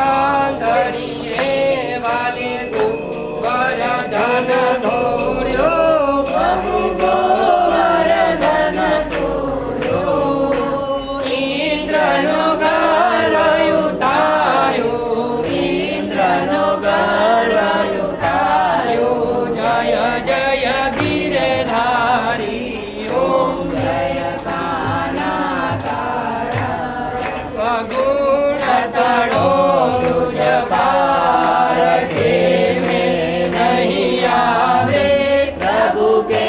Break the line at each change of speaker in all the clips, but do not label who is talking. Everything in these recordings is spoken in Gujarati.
આંગણીએ વાલે ગોવર્ધન ધોળ્યો પ્રભુ ગોવર્ધન ધોળ્યો ઇન્દ્રનો ગર્વ ઉતાર્યો ઇન્દ્રનો ગર્વ ઉતાર્યો જય જય ગિરધારી ઓમ જય કાના કાળા ગુણ તળો તુજ પાર કે મેં નહીં આવે પ્રભુ કે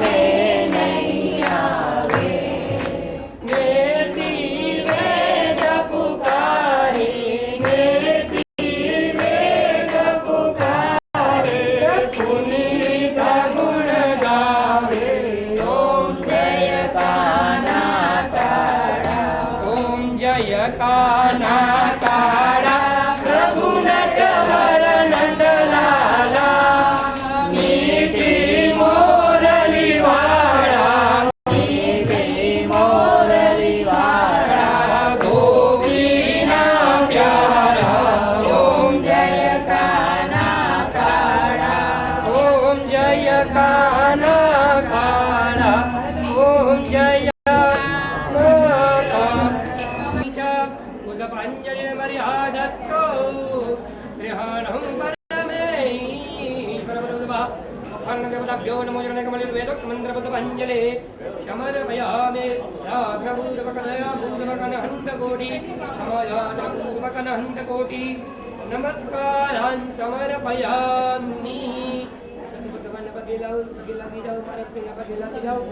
મેં નહીં આવે મેથી વેદ પુકારી મેથી વેદ પુકારે પુનીત ગુણ ગાવે ઓમ જય કાના કાળા ઓમ જય કાના કાળા પ્રભુ નટવર નંદલાલા મીઠી મોરલી વાળા મીઠી મોરલી વાળા ગોપીના પ્યારા ઓમ જય કાના કાળા ઓમ જય કાના કાળા ઓમ જય પુષ્પાંજલિ મર્યાદત્તો ગૃહાણં પરમેશ્વરવરુદભા અખંડદેવતાભ્યો નમો જનકમલિ વેદોક્ત મંત્રપુષ્પાંજલિ સમર્પયામિ રાઘવપૂર્વકદયાપૂર્વકનહંતકોટિ સમયાતપૂર્વકનહંતકોટિ નમસ્કારાન સમર્પયામિ ભગવાનના પગે લાગી જાઓ મારા શ્રીના પગે લાગી જાઓ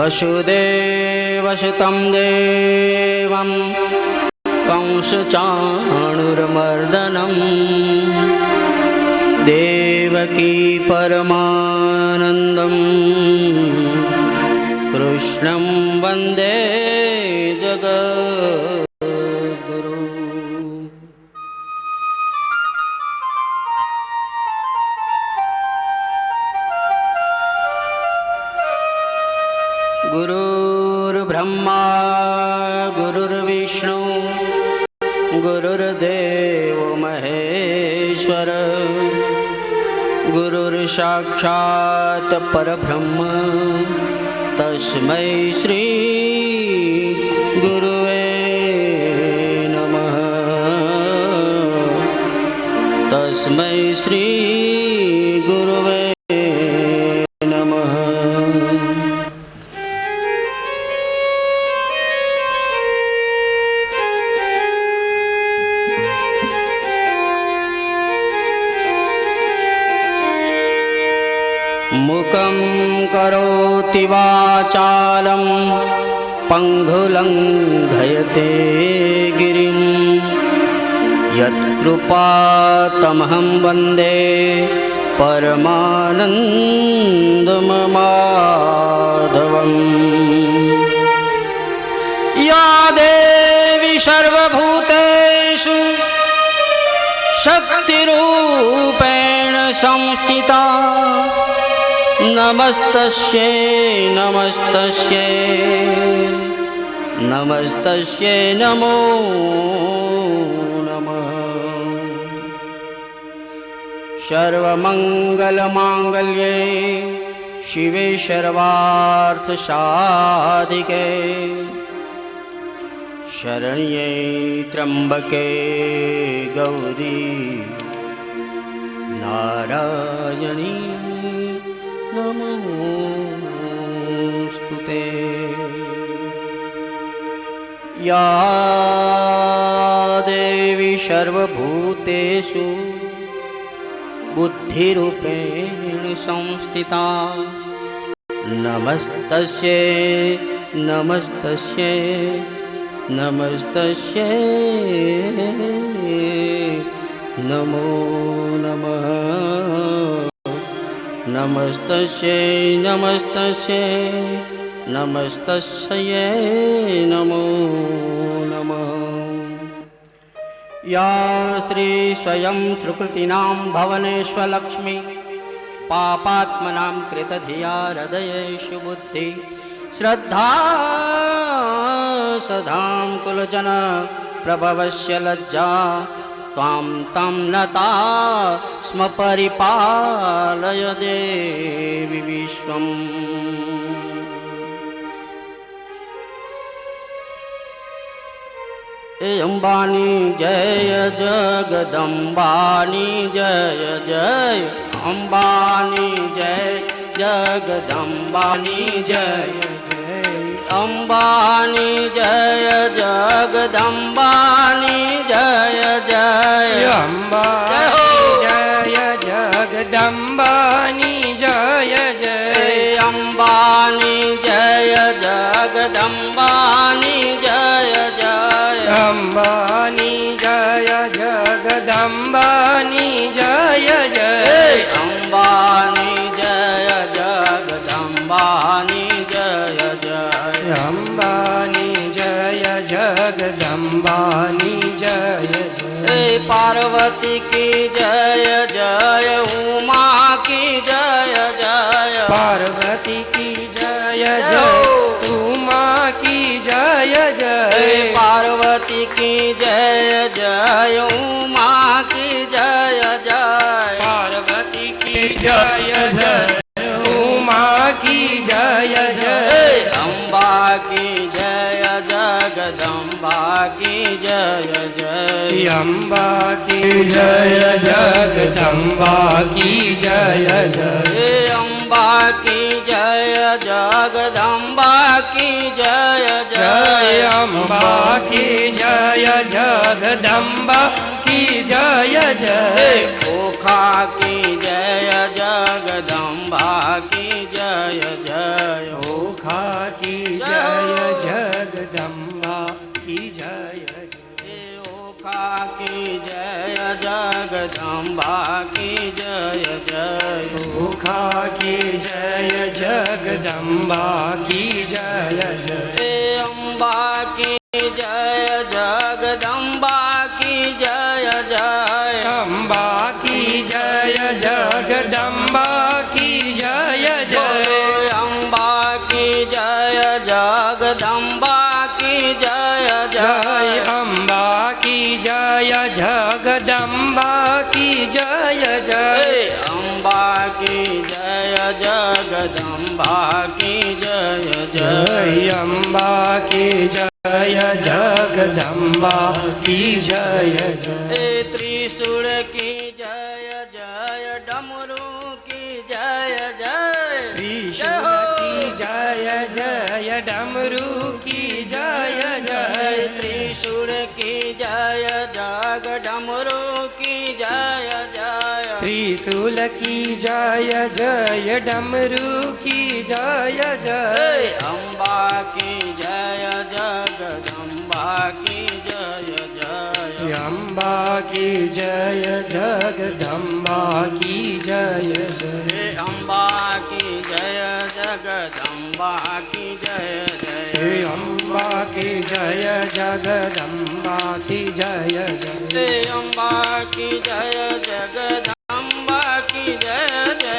वसुदेवसुतं देवं कंसचाणूरमर्दनं देवकी परमानन्दं कृष्णं वन्दे जगद्गुरु। गुरुर्ब्रह्मा गुरुर्विष्णु गुरुर्देव महेश्वर गुरुर्साक्षात् परब्रह्म तस्मै श्री गुरुवे नमः। तस्मै श्री गुरुवे नमः। मुखं करोति वाचालं पङ्गुलङ्घयते गिरिं यत्कृपातमहं वन्दे परमानन्दमाधवम्। या देवी सर्वभूतेषु शक्तिरूपेण संस्थिता नमस्तस्यै नमस्तस्यै नमस्तस्यै नमो नमः। सर्वमङ्गलमाङ्गल्ये शिवे सर्वार्थसाधिके शरण्ये त्र्यम्बके गौरी नारायणी नमोस्तुते। या देवी सर्वभूतेषु बुद्धिरूपेण संस्थिता नमस्तस्यै नमस्तस्यै नमस्तस्यै नमो नमः। नमस्तस्यै नमस्तस्यै नमस्तस्यै नमो नमः। या श्री स्वयं सुकृतिनां भवनेश्वरलक्ष्मी पापात्मनां कृतधिया हृदयेषु बुद्धि श्रद्धा सदां कुलजन प्रभवस्य लज्जा त्वां तं नता स्म परिपालय देवी विश्वम्। अम्बानी जय जगदम्बानी जय जय अम्बानी जय जगदम्बानी जय अम्बानी जय जगदम्बानी जय जय
अम्बानी जय जगदम्बानी जय जय
अम्बानी जय जगदम्बानी जय जय
अम्बानी जय जगदम्बानी जय जय
अम्बानी जय जगदम्बानी जय जय
अम्बानी जय जगदम्बानी जय जय
पार्वती की जय जय उमा की जय जय
पार्वती की जय जय उमा की जय जय
पार्वती की जय जय उमा की जय जय
पार्वती की जय जय उमा की जय जय
अम्बा की जय जगदम्बा की जय जय
अम्बा की जय जगदम्बा की जय जय
अम्बा की जय जगदम्बा की जय जय
अम्बा की जय जगदम्बा की जय जय
ओखा की जय जगदम्बा की जय जय
ઓખા કી જય જગદંબા કી જય
હે ઓખા કી જય જગદંબા કી જય જય
ઓખા કી જય જગદંબા કી જય જય
હે અંબા કી જય જગદંબા કી જય જય
અંબા કી જય જગદંબા કી જય જય
અંબા કી જય જગદંબા કી જય જય
જય અંબા કી જય જગદંબા કી જય જય
અંબા કી જય જગદંબા કી જય જય
જય અંબા કી જય જગદંબા કી જય જય
હે ત્રિશૂળ કી જય જય ડમરુ કી જય જય
ત્રિશૂળ કી જય જય ડમરુ કી જય જય
ત્રિશૂળ કી જય જગ ડમરુ કી જય જય
ત્રિશૂલ કી જય જય ડમરુ કી જય જય
અંબા કી જય જગદંબા કી જય જય
અંબા કી જય જગદંબા કી જય જય
અંબા કી જય જગદંબા કી જય
હે
જય
અંબા કી જય જગદંબા કી જય જય
અંબા કી જય જગદંબા કી જય જય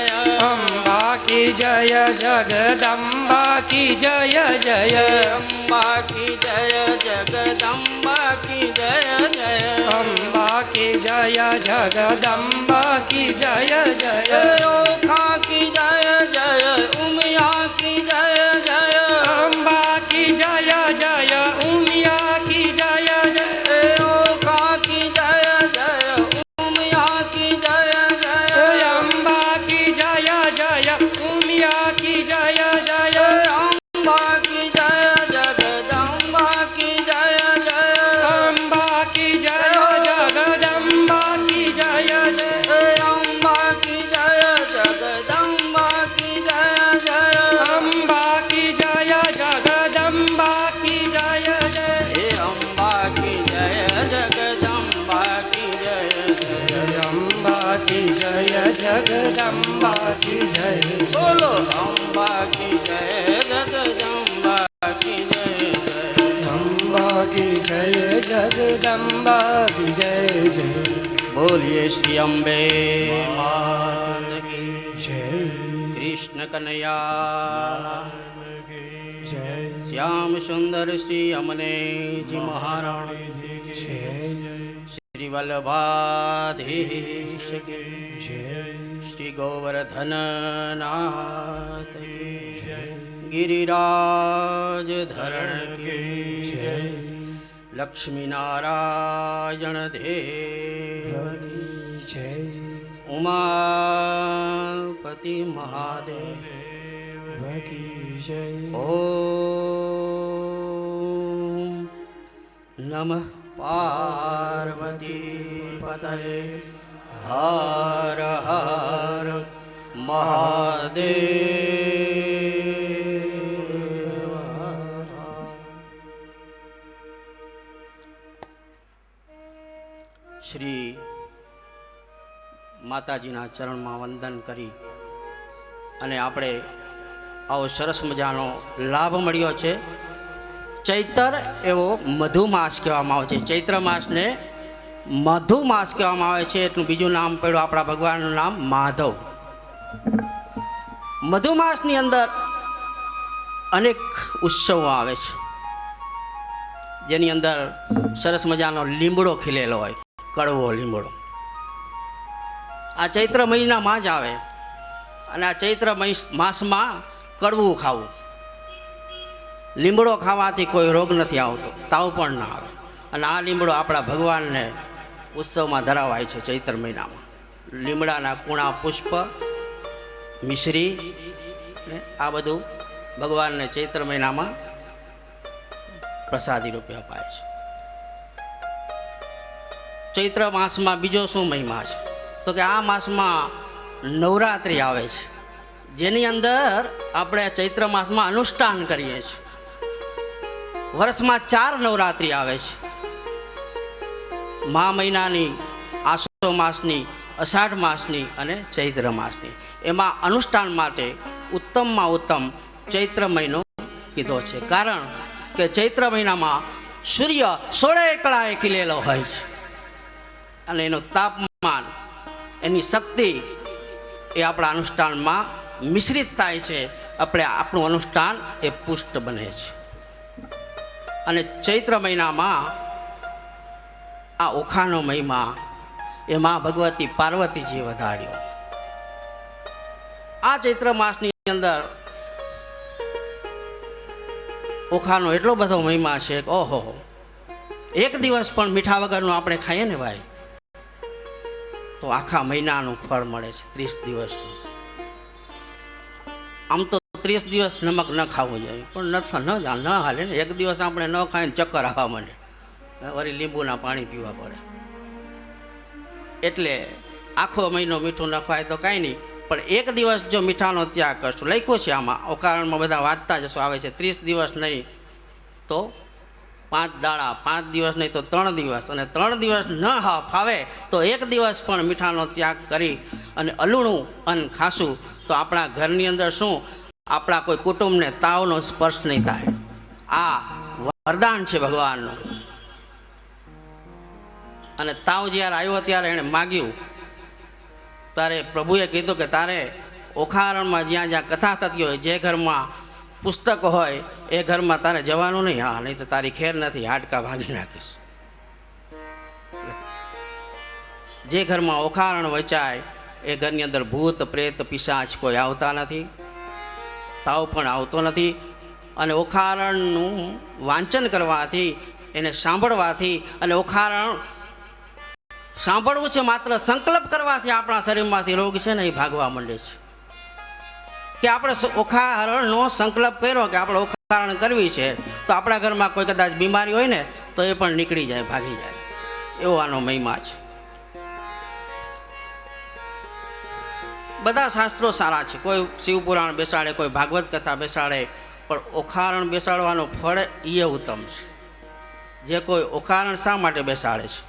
અંબા કી જય જગદંબા કી જય જય
અંબા કી જય જગદંબા કી જય જય
અંબા કી જય જગદંબા કી જય જય
ઓખા કી જય જય ઉમિયા કી જય જય
અંબા કી જય જય ઉમિયા કી જય જય
ઓખા કી જય જય ઉમિયા કી જય જય
અંબા કી જય જય ઉમિયા કી જય જય
અંબા કી જય જગદંબા કી જય જય
અંબા કી જય જગદંબા કી જય જય
અંબા કી જય જગદંબા કી જય જય
અંબા કી જય જગદંબા કી જય જય
હે અંબા કી જય જગદંબા કી જય જય
અંબા કી જય જગદંબા કી જય
બોલો અંબા કી જય જગદંબા કી જય જય
અંબા કી જય જગદંબા કી જય જય
બોલીએ શ્રી અંબે માત કી
જય
કૃષ્ણ કનૈયા
જય
શ્યામ સુંદર શ્રી અમનેજી મહારાણ
જય
શ્રી વલ્લભાધીશ કી
જય
શ્રી ગોવર્ધન નાથ કી ગિરિરાજ ધરણ કી
જય
લક્ષ્મી નારાયણ દેવ
જય
ઉમાપતિ મહાદેવ
કી જય
ઓમ નમઃ પાર્વતી પતયે હર હર મહાદેવ. શ્રી માતાજીના ચરણમાં વંદન કરી અને આપણે આવો સરસ મજાનો લાભ મળ્યો છે. ચૈત્ર એવો મધુમાસ કહેવામાં આવે છે. ચૈત્ર માસને મધુમાસ કહેવામાં આવે છે. એટલું બીજું નામ પડ્યું આપણા ભગવાનનું નામ માધવ. મધુમાસની અંદર અનેક ઉત્સવો આવે છે, જેની અંદર સરસ મજાનો લીમડો ખીલેલો હોય, કડવો લીમડો. આ ચૈત્ર મહિનામાં જ આવે અને આ ચૈત્ર માસમાં કડવું ખાવું. લીમડો ખાવાથી કોઈ રોગ નથી આવતો, તાવ પણ ના આવે. અને આ લીમડો આપણા ભગવાનને ઉત્સવમાં ધરાવાય છે. ચૈત્ર મહિનામાં લીમડાના કૂણા, પુષ્પ, મિશ્રી ને આ બધું ભગવાનને ચૈત્ર મહિનામાં પ્રસાદી રૂપે અપાય છે. ચૈત્ર માસમાં બીજો શું મહિમા છે તો કે આ માસમાં નવરાત્રિ આવે છે. જેની અંદર આપણે ચૈત્ર માસમાં અનુષ્ઠાન કરીએ છીએ. વર્ષમાં 4 નવરાત્રિ આવે છે. મહા મહિનાની, આસો માસની, અષાઢ માસની અને ચૈત્ર માસની. એમાં અનુષ્ઠાન માટે ઉત્તમમાં ઉત્તમ ચૈત્ર મહિનો કીધો છે. કારણ કે ચૈત્ર મહિનામાં સૂર્ય 16 કળાએ ખીલેલો હોય છે અને એનું તાપમાન, એની શક્તિ એ આપણા અનુષ્ઠાનમાં મિશ્રિત થાય છે. આપણું અનુષ્ઠાન એ પુષ્ટ બને છે. અને ચૈત્ર મહિનામાં આ ઓખાનો મહિમા એ માં ભગવતી પાર્વતીજીએ વધાર્યો. આ ચૈત્ર માસની અંદર ઓખાનો એટલો બધો મહિમા છે કે ઓહો, એક દિવસ પણ મીઠા વગરનું આપણે ખાઈએ ને ભાઈ તો આખા મહિનાનું ફળ મળે છે, 30 દિવસનું. આમ તો 30 દિવસ નમક ન ખાવું જોઈએ, પણ ન હાલે ને. એક દિવસ આપણે ન ખાઈને ચક્કર આવવા માંડે, વળી લીંબુના પાણી પીવા પડે. એટલે આખો મહિનો મીઠું ન ખાય તો કાંઈ નહીં, પણ એક દિવસ જો મીઠાનો ત્યાગ કરશું, લખ્યું છે આમાં ઓકારણમાં, બધા વાંચતા જશો, આવે છે 30 દિવસ નહીં તો 5 દાડા, 5 દિવસ નહીં તો 3 દિવસ, અને 3 દિવસ ન ફાવે તો એક દિવસ પણ મીઠાનો ત્યાગ કરી અને અલુણું અન્ન ખાશું તો આપણા ઘરની અંદર શું, આપણા કોઈ કુટુંબને તાવનો સ્પર્શ નહીં થાય. આ વરદાન છે ભગવાનનું. અને તાવ જ્યારે આવ્યો ત્યારે એણે માગ્યું, ત્યારે પ્રભુએ કીધું કે તારે ઓખારણમાં જ્યાં જ્યાં કથા થતી હોય, જે ઘરમાં પુસ્તક હોય એ ઘરમાં તારે જવાનું નહીં. હા, નહીં તો તારી ખેર નથી, હાડકા ભાંગી નાખીશ. જે ઘરમાં ઓખારણ વચાય એ ઘરની અંદર ભૂત, પ્રેત, પિશાચ કોઈ આવતા નથી, તાવ પણ આવતો નથી. અને ઓખારણનું વાંચન કરવાથી, એને સાંભળવાથી, અને ઓખારણ સાંભળવું છે માત્ર, સંકલ્પ કરવાથી આપણા શરીરમાંથી રોગ છે ને એ ભાગવા માંડે છે. કે આપણે ઓખારણનો સંકલ્પ કર્યો કે આપણે ઓખારણ કરવી છે તો આપણા ઘરમાં કોઈ કદાચ બીમારી હોય ને તો એ પણ નીકળી જાય, ભાગી જાય. એવો આનો મહિમા છે. બધા શાસ્ત્રો સારા છે. કોઈ શિવપુરાણ બેસાડે, કોઈ ભાગવત કથા બેસાડે, પણ ઓખારણ બેસાડવાનું ફળ એ ઉત્તમ છે. જે કોઈ ઓખારણ શા માટે બેસાડે છે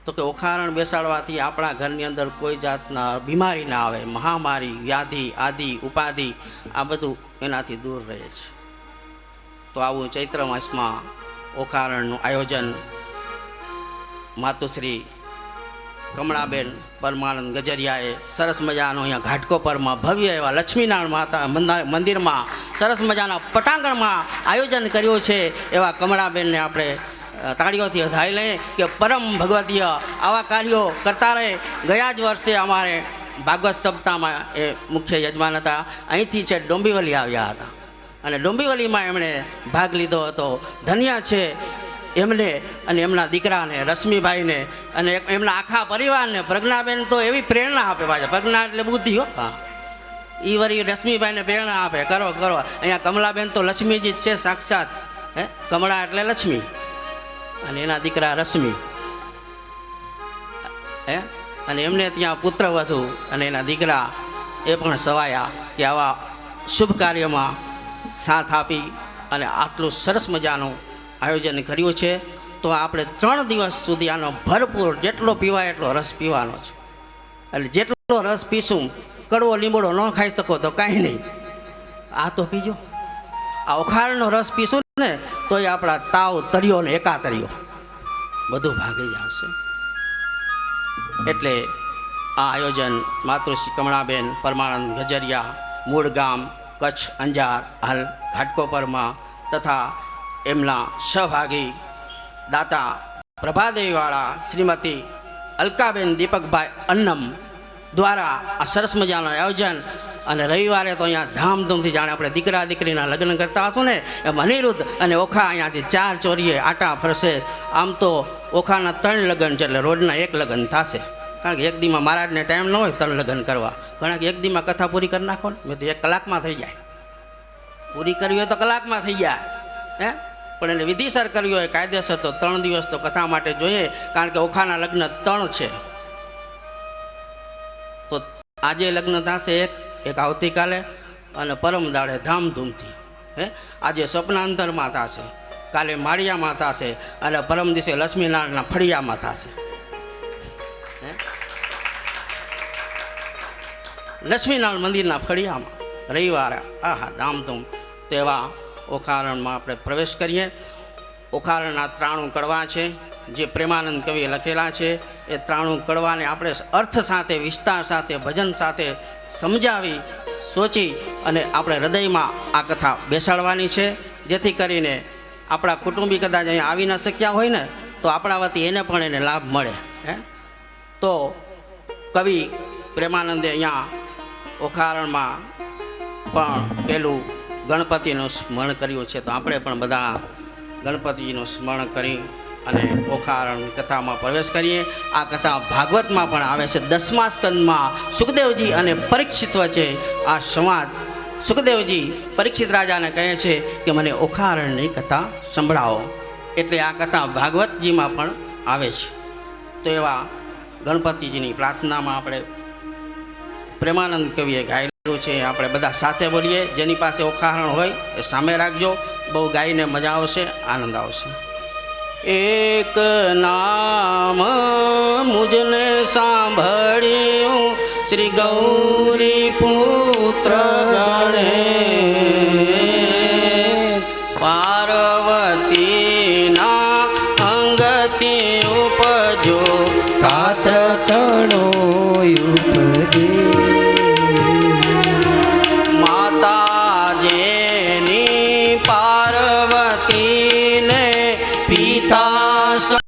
તો કે ઓખારણ બેસાડવાથી આપણા ઘરની અંદર કોઈ જાતના બીમારી ના આવે, મહામારી, વ્યાધિ, આદિ, ઉપાધિ, આ બધું એનાથી દૂર રહે છે. તો આવું ચૈત્ર માસમાં ઓખારણનું આયોજન માતુશ્રી કમળાબેન પરમાનંદ ગજરિયાએ સરસ મજાનો અહીંયા ઘાટકોપરમાં ભવ્ય એવા લક્ષ્મીનારાયણ માતા મંદિરમાં સરસ મજાના પટાંગણમાં આયોજન કર્યું છે. એવા કમળાબેનને આપણે તાળીઓથી વધાઈ લઈએ કે પરમ ભગવતીય આવા કાર્યો કરતા રહે. ગયા જ વર્ષે અમારે ભાગવત સપ્તાહમાં એ મુખ્ય યજમાન હતા, અહીંથી છે ડોંબીવલી આવ્યા હતા અને ડોંબીવલીમાં એમણે ભાગ લીધો હતો. ધન્ય છે એમને અને એમના દીકરાને રશ્મિભાઈને અને એમના આખા પરિવારને. પ્રજ્ઞાબેન તો એવી પ્રેરણા આપે, પાછા પ્રજ્ઞા એટલે બુદ્ધિ હો. હા, એ વળી રશ્મિભાઈને પ્રેરણા આપે, કરો કરો. અહીંયા કમલાબેન તો લક્ષ્મીજી જ છે સાક્ષાત. કમળા એટલે લક્ષ્મી અને એના દીકરા રશ્મિ. અને એમને ત્યાં પુત્ર વધુ અને એના દીકરા એ પણ સવાયા કે આવા શુભ કાર્યમાં સાથ આપી અને આટલું સરસ મજાનું આયોજન કર્યું છે. તો આપણે 3 દિવસ સુધી આનો ભરપૂર જેટલો પીવાય એટલો રસ પીવાનો છે. એટલે જેટલો રસ પીશું, કડવો લીંબોડો ન ખાઈ શકો તો કાંઈ નહીં, આ તો પીજો. આ ઓખારણનો રસ પીશું ને તો એ આપણા તાવ, તળિયો ને એકાતરિયો બધું ભાગી જશે. એટલે આ આયોજન માતૃશ્રી કમળાબેન પરમાનંદ ગજરિયા, મૂળ ગામ કચ્છ અંજાર, હાલ ઘાટકોપરમાં, તથા એમના સહભાગી દાતા પ્રભાદેવીવાળા શ્રીમતી અલકાબેન દીપકભાઈ અન્નમ દ્વારા આ સરસ મજાનું આયોજન. અને રવિવારે તો અહીંયા ધામધૂમથી જાણે આપણે દીકરા દીકરીના લગ્ન કરતા હશું ને એમ અનિરુદ્ધ અને ઓખા અહીંયાથી 4 ચોરીએ આટા ફરશે. આમ તો ઓખાના 3 લગ્ન છે એટલે રોજના 1 લગ્ન થશે. કારણ કે એક દીમાં મહારાજને ટાઈમ ન હોય 3 લગ્ન કરવા. ઘણા કે એક દીમાં કથા પૂરી કરી નાખો ને, મેં તો 1 કલાકમાં થઈ જાય. પૂરી કરવી હોય તો કલાકમાં થઈ જાય. પણ એને વિધિસર કરવી હોય કાયદેસર તો 3 દિવસ તો કથા માટે જોઈએ. કારણ કે ઓખાના લગ્ન 3 છે. તો આજે લગ્ન થશે 1, એક આવતીકાલે અને પરમ દાડે ધામધૂમથી. હે આજે સ્વપ્નાંતરમાં થશે, કાલે માળિયામાં થશે અને પરમ દિવસે લક્ષ્મીનારાયણના ફળિયામાં થશે. લક્ષ્મીનારાયણ મંદિરના ફળિયામાં રવિવારે આહા ધામધૂમ. તેવા ઓખારણમાં આપણે પ્રવેશ કરીએ. ઓખારણના 93 કડવા છે જે પ્રેમાનંદ કવિએ લખેલા છે. એ 93 કડવાને આપણે અર્થ સાથે, વિસ્તાર સાથે, ભજન સાથે સમજાવી સોચી અને આપણે હૃદયમાં આ કથા બેસાડવાની છે, જેથી કરીને આપણા કુટુંબી કદાચ અહીંયા આવી ન શક્યા હોય ને તો આપણા વતી એને પણ એને લાભ મળે. તો કવિ પ્રેમાનંદે અહીંયા ઓખારણમાં પણ પેલું ગણપતિનું સ્મરણ કર્યું છે. તો આપણે પણ બધા ગણપતિનું સ્મરણ કરી અને ઓખારણ કથામાં પ્રવેશ કરીએ. આ કથા ભાગવતમાં પણ આવે છે. 10મા સ્કંદમાં સુખદેવજી અને પરીક્ષિત વચ્ચે આ સંવાદ. સુખદેવજી પરીક્ષિત રાજાને કહે છે કે મને ઓખારણની કથા સંભળાવો. એટલે આ કથા ભાગવતજીમાં પણ આવે છે. તો એવા ગણપતિજીની પ્રાર્થનામાં આપણે પ્રેમાનંદ કવિએ ગાયેલું છે. આપણે બધા સાથે બોલીએ. જેની પાસે ઓખારણ હોય એ સામે રાખજો. બહુ ગાઈને મજા આવશે, આનંદ આવશે. એક નામ મુજને સાંભળ્યું શ્રી ગૌરી પુત્ર ગણેશ, પાર્વતીના અંગથી ઉપજો
કાત્ર તણો ઉપજે.